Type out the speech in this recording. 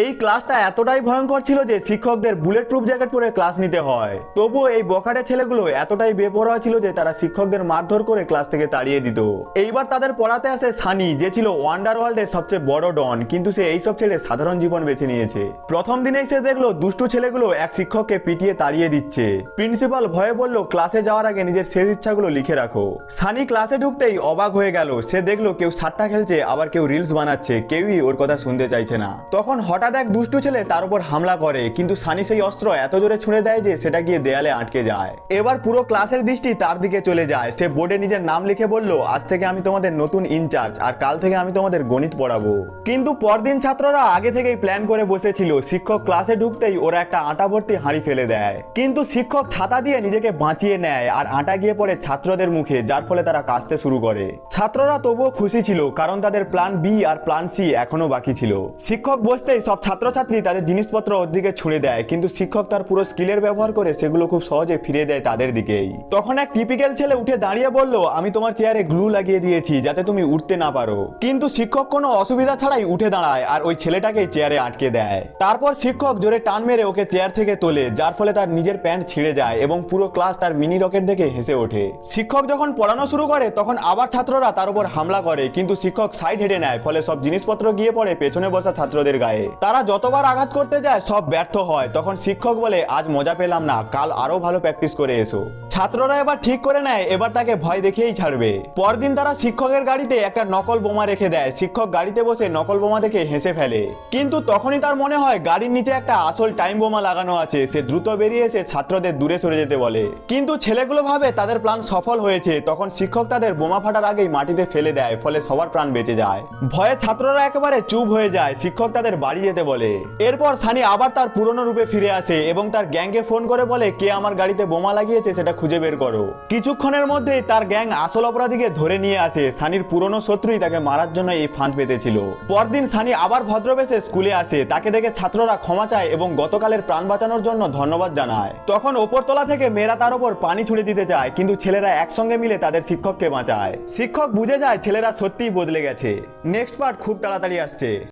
এই ক্লাসটা এতটাই ভয়ঙ্কর ছিল যে শিক্ষকদের বুলেট প্রুফ জ্যাকেট পরে ক্লাস নিতে হয়। তবুও এই বখাটে ছেলেগুলো এতটাই বেপরোয়া ছিল যে তারা শিক্ষকদের মারধর করে ক্লাস থেকে তাড়িয়ে দিত। এইবার তাদের পড়াতে আসে সানি, যে ছিল ওয়ান্ডার ওয়ার্ল্ডের সবচেয়ে বড় ডন, কিন্তু সে এইসব ছেড়ে সাধারণ জীবন বেছে নিয়েছে। প্রথম দিনেই সে দেখলো দুষ্টু ছেলেগুলো এক শিক্ষককে পিটিয়ে তাড়িয়ে দিচ্ছে। প্রিন্সিপাল ভয়ে বলল ক্লাসে যাওয়ার আগে নিজের শেষ ইচ্ছাগুলো লিখে রাখো। সানি ক্লাসে ঢুকতেই অবাক হয়ে গেল। সে দেখলো কেউ সাট্টা খেলছে, আবার কেউ রিলস বানাচ্ছে, কেউই ওর কথা শুনতে চাইছে না। তখন হঠাৎ এক দুষ্টু ছেলে তার উপর হামলা করে, কিন্তু সানি সেই অস্ত্র এত জোরে ছুঁড়ে দেয় যে সেটা গিয়ে দেয়ালে আটকে যায়। এবার পুরো ক্লাসের দৃষ্টি তার দিকে চলে যায়। সে বোর্ডে নিজের নাম লিখে বলল, আজ থেকে আমি তোমাদের নতুন ইনচার্জ, আর কাল থেকে আমি তোমাদের গণিত পড়াবো। কিন্তু পরদিন ছাত্ররা আগে থেকেই প্ল্যান করে বসেছিল। শিক্ষক ক্লাসে ঢুকতেই ওরা একটা আটা ভর্তি হাঁড়ি ফেলে দেয়, কিন্তু শিক্ষক ছাতা দিয়ে নিজেকে বাঁচিয়ে নেয় আর আটা গিয়ে পড়ে ছাত্রদের মুখে, যার ফলে তারা কাশতে শুরু করে। ছাত্ররা তবুও খুশি ছিল, কারণ তাদের প্ল্যান বি আর প্ল্যান সি এখনো বাকি ছিল। শিক্ষক বসতেই সব ছাত্রছাত্রী তাদের জিনিসপত্র ওর দিকে ছুঁড়ে দেয়, কিন্তু শিক্ষক তার পুরো স্কিলের ব্যবহার করে সেগুলো খুব সহজে ফিরিয়ে দেয় তাদের দিকেই। তখন এক টিপিক্যাল ছেলে উঠে দাঁড়িয়ে বলল, আমি তোমার চেয়ারে গ্লু লাগিয়ে দিয়েছি যাতে তুমি উঠতে না পারো। কিন্তু শিক্ষক কোনো অসুবিধা ছাড়াই উঠে দাঁড়ায় আর ওই ছেলেটাকে চেয়ারে আটকে দেয়। তারপর শিক্ষক জোরে টান মেরে ওকে চেয়ার থেকে তোলে, যার ফলে তার নিজের প্যান্ট ছিঁড়ে যায় এবং পুরো ক্লাস তার মিনি রকেট দেখে হেসে ওঠে। শিক্ষক যখন পড়ানো শুরু করে তখন আবার ছাত্ররা তার উপর হামলা করে, কিন্তু শিক্ষক সাইড হেঁটে নেয়, ফলে সব জিনিসপত্র গিয়ে পড়ে পেছনে বসা ছাত্রদের গায়ে। তারা যতবার আঘাত করতে যায় সব ব্যর্থ হয়। তখন শিক্ষক বলে, আজ মজা পেলাম না, কাল আরো ভালো প্র্যাকটিস করে এসো। ছাত্ররা এবার ঠিক করে নেয় এবার তাকে ভয় দেখিয়েই ছাড়বে। পরদিন তারা শিক্ষকের গাড়িতে একটা নকল বোমা রেখে দেয়। শিক্ষক গাড়িতে বসে নকল বোমা দেখে হেসে ফেলে, কিন্তু তখনই তার মনে হয় গাড়ির নিচে একটা আসল টাইম বোমা লাগানো আছে। সে দ্রুত বেরিয়ে এসে ছাত্রদের দূরে সরে যেতে বলে, কিন্তু ছেলেগুলো ভাবে তাদের প্ল্যান সফল হয়েছে। তখন শিক্ষক তাদের বোমা ফাটার আগেই মাটিতে ফেলে দেয়, ফলে সবার প্রাণ বেঁচে যায়। ভয়ে ছাত্ররা একেবারে চুপ হয়ে যায়। শিক্ষক তাদের বাড়ি যেতে বলে। এরপর সানি আবার তার পুরনো রূপে ফিরে আসে এবং তার গ্যাংকে ফোন করে বলে, কে আমার গাড়িতে বোমা লাগিয়েছে সেটা খুঁজে বের করো। কিছুক্ষণের মধ্যেই তার গ্যাং আসল অপরাধীকে ধরে নিয়ে আসে। সানির পুরনো শত্রুই তাকে মারার জন্য এই ফাঁদ পেতেছিল। পরদিন সানি আবার ভদ্রবেশে স্কুলে আসে। তাকে দেখে ছাত্ররা ক্ষমা চায় এবং গতকালের প্রাণ বাঁচানোর জন্য ধন্যবাদ জানায়। তখন ওপরতলা থেকে মেয়েরা তার উপর পানি ছুড়ে দিতে চায়, কিন্তু ছেলেরা একসঙ্গে মিলে তাদের শিক্ষককে বাঁচায়। শিক্ষক বুঝে যায় ছেলেরা সত্যিই বদলে গেছে। নেক্সট পার্ট খুব তাড়াতাড়ি আসছে।